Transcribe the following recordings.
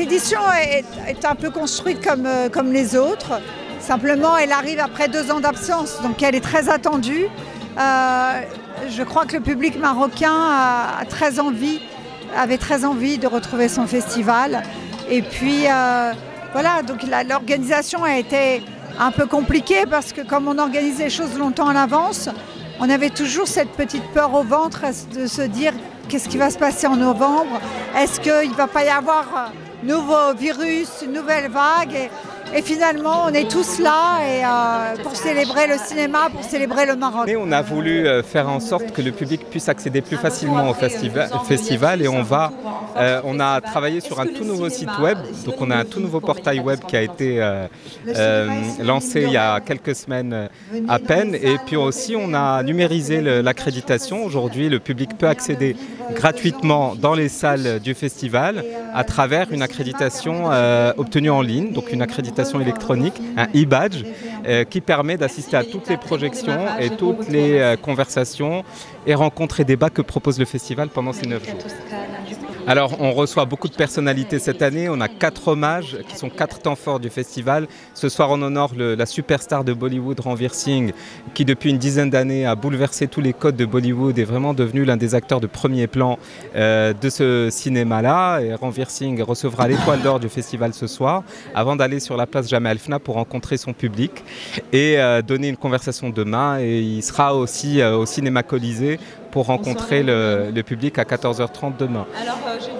édition est un peu construite comme les autres. Simplement, elle arrive après 2 ans d'absence, donc elle est très attendue. Je crois que le public marocain avait très envie de retrouver son festival. Et puis, voilà, donc l'organisation a été un peu compliquée parce que comme on organise les choses longtemps en avance, on avait toujours cette petite peur au ventre de se dire qu'est-ce qui va se passer en novembre? Est-ce qu'il ne va pas y avoir un nouveau virus, une nouvelle vague? Et finalement, on est tous là pour célébrer le cinéma, pour célébrer le Maroc. Et on a voulu faire en sorte que le public puisse accéder plus facilement au festival et on a travaillé sur un tout nouveau site web. Donc on a un tout nouveau portail web qui a été lancé il y a quelques semaines à peine. Et puis aussi, on a numérisé l'accréditation. Aujourd'hui, le public peut accéder gratuitement dans les salles du festival à travers une accréditation obtenue en ligne, donc une accréditation électronique, un e-badge, qui permet d'assister à toutes les projections et toutes les conversations et rencontres et débats que propose le festival pendant ces 9 jours. Alors, on reçoit beaucoup de personnalités cette année. On a 4 hommages qui sont 4 temps forts du festival. Ce soir, on honore la superstar de Bollywood, Ranveer Singh, qui depuis une dizaine d'années a bouleversé tous les codes de Bollywood et est vraiment devenu l'un des acteurs de premier plan de ce cinéma-là. Et Ranveer Singh recevra l'étoile d'or du festival ce soir, avant d'aller sur la place Jamal Fna pour rencontrer son public et donner une conversation demain. Et il sera aussi au cinéma Colisée pour rencontrer le public à 14h30 demain.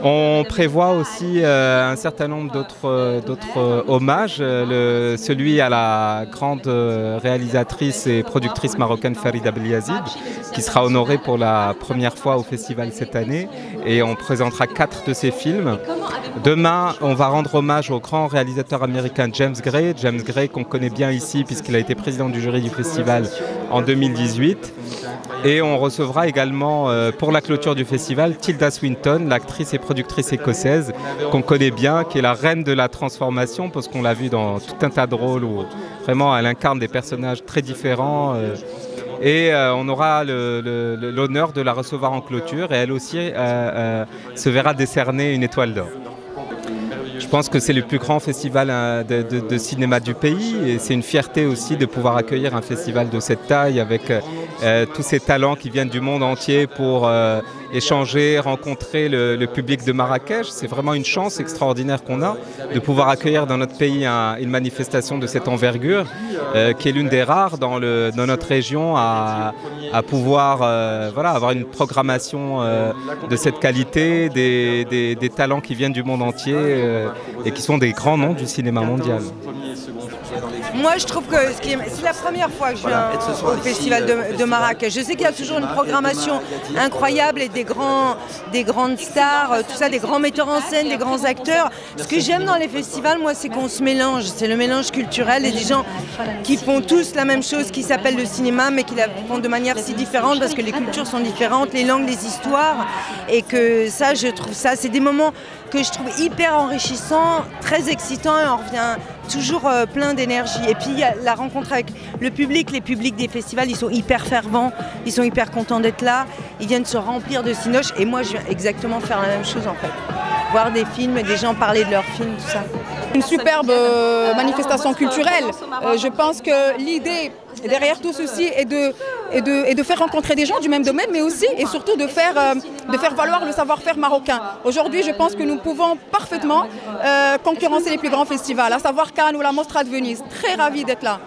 On prévoit aussi un certain nombre d'autres hommages. Celui à la grande réalisatrice et productrice marocaine Farida Beliazid, qui sera honorée pour la première fois au festival cette année. Et on présentera 4 de ses films. Demain, on va rendre hommage au grand réalisateur américain James Gray. James Gray qu'on connaît bien ici puisqu'il a été président du jury du festival en 2018. Et on recevra également pour la clôture du festival Tilda Swinton, l'actrice et productrice écossaise qu'on connaît bien, qui est la reine de la transformation parce qu'on l'a vu dans tout un tas de rôles où vraiment elle incarne des personnages très différents. Et on aura l'honneur de la recevoir en clôture et elle aussi se verra décerner une étoile d'or. Je pense que c'est le plus grand festival de cinéma du pays et c'est une fierté aussi de pouvoir accueillir un festival de cette taille avec tous ces talents qui viennent du monde entier pour échanger, rencontrer le public de Marrakech. C'est vraiment une chance extraordinaire qu'on a de pouvoir accueillir dans notre pays une manifestation de cette envergure qui est l'une des rares dans notre région à pouvoir avoir une programmation de cette qualité, des talents qui viennent du monde entier et qui sont des grands noms du cinéma mondial. Moi, je trouve que c'est la première fois que je viens au festival de Marrakech. Je sais qu'il y a toujours une programmation incroyable et des grandes stars, tout ça, des grands metteurs en scène, des grands acteurs. Ce que j'aime dans les festivals, moi, c'est qu'on se mélange. C'est le mélange culturel et des gens qui font tous la même chose, qui s'appelle le cinéma, mais qui la font de manière si différente parce que les cultures sont différentes, les langues, les histoires. Et que ça, je trouve ça, c'est des moments que je trouve hyper enrichissants, très excitants et on revient toujours plein d'énergie. Et puis il y a la rencontre avec le public, les publics des festivals, ils sont hyper fervents, ils sont hyper contents d'être là, ils viennent se remplir de cinoche et moi je viens exactement faire la même chose en fait. Voir des films, des gens parler de leurs films, tout ça. Une superbe manifestation culturelle. Je pense que l'idée derrière tout ceci est de faire rencontrer des gens du même domaine, mais aussi et surtout de faire valoir le savoir-faire marocain. Aujourd'hui, je pense que nous pouvons parfaitement concurrencer les plus grands festivals, à savoir Cannes ou la Mostra de Venise. Très ravie d'être là.